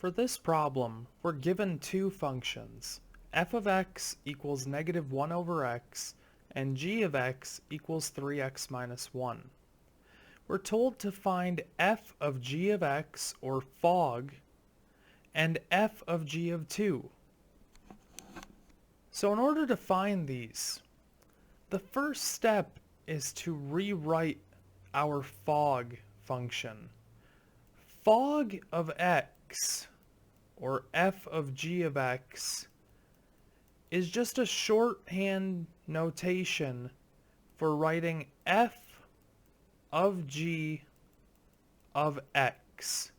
For this problem, we're given two functions, f of x equals negative 1 over x, and g of x equals 3x minus 1. We're told to find f of g of x, or fog, and f of g of 2. So in order to find these, the first step is to rewrite our fog function. Fog of x, or f of g of x, is just a shorthand notation for writing f of g of x.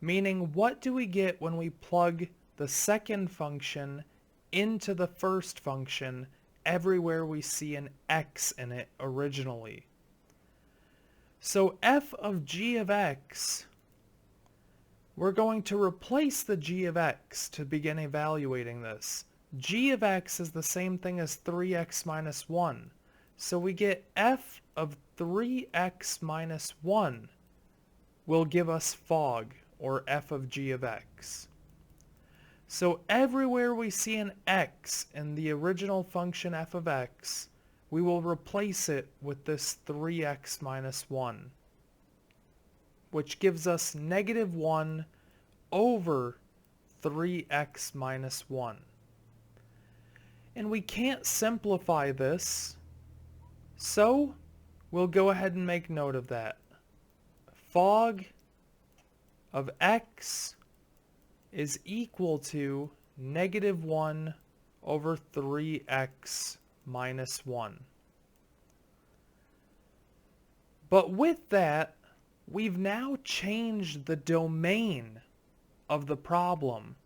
Meaning, what do we get when we plug the second function into the first function everywhere we see an x in it originally? So f of g of x, we're going to replace the g of x to begin evaluating this. G of x is the same thing as 3x minus 1. So we get f of 3x minus 1 will give us fog, or f of g of x. So everywhere we see an x in the original function f of x, we will replace it with this 3x minus 1, which gives us negative 1 over 3x minus 1. And we can't simplify this, so we'll go ahead and make note of that. Fog of x is equal to negative 1 over 3x minus 1. But with that, we've now changed the domain of the problem.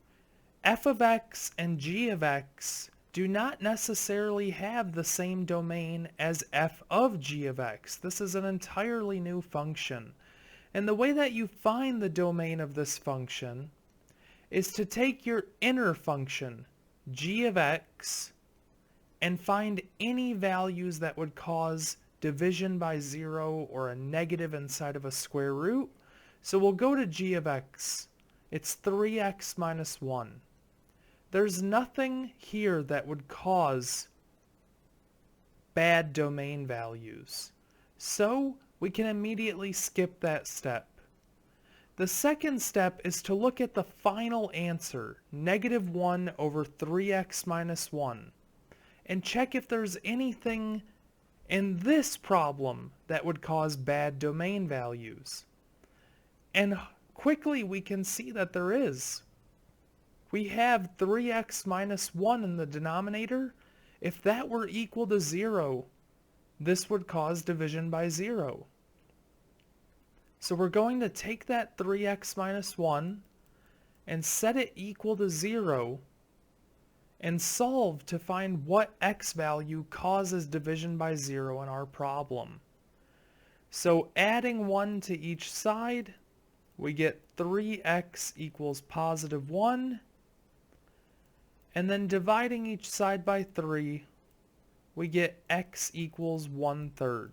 F of x and g of x do not necessarily have the same domain as f of g of x. This is an entirely new function. And the way that you find the domain of this function is to take your inner function, g of x, and find any values that would cause division by 0 or a negative inside of a square root. So we'll go to g of x. It's 3x minus 1. There's nothing here that would cause bad domain values. So we can immediately skip that step. The second step is to look at the final answer, negative 1 over 3x minus 1, and check if there's anything in this problem that would cause bad domain values. And quickly we can see that there is. We have 3x minus 1 in the denominator. If that were equal to 0, this would cause division by 0. So we're going to take that 3x minus 1 and set it equal to 0 and solve to find what x value causes division by 0 in our problem. So adding 1 to each side, we get 3x equals positive 1. And then dividing each side by 3, we get x equals 1/3.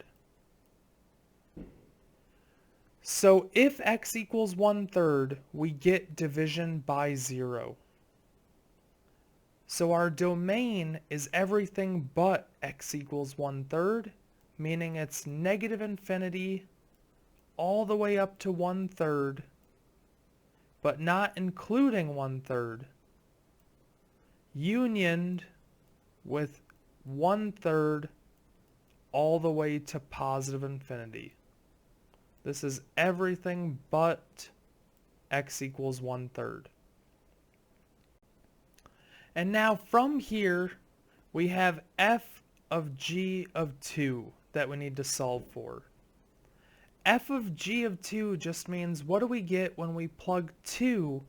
So if x equals 1/3, we get division by 0. So our domain is everything but x equals 1/3, meaning it's negative infinity all the way up to 1/3, but not including 1/3. Unioned with 1/3 all the way to positive infinity. This is everything but x equals 1/3. And now from here, we have f of g of 2 that we need to solve for. F of g of 2 just means, what do we get when we plug 2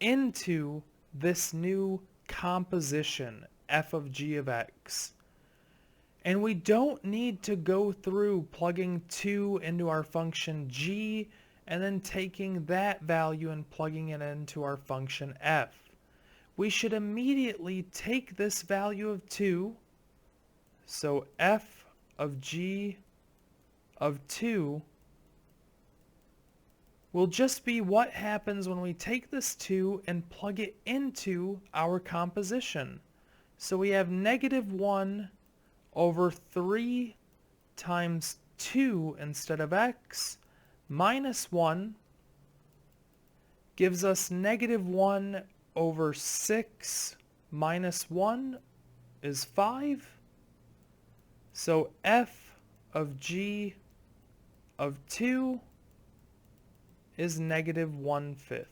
into this new composition, f of g of x? And we don't need to go through plugging 2 into our function g and then taking that value and plugging it into our function f. We should immediately take this value of 2, so f of g of 2 will just be what happens when we take this 2 and plug it into our composition. So we have negative 1 over 3 times 2 instead of x minus 1 gives us negative 1 over 6 minus 1 is 5. So f of g of 2 is negative 1/5.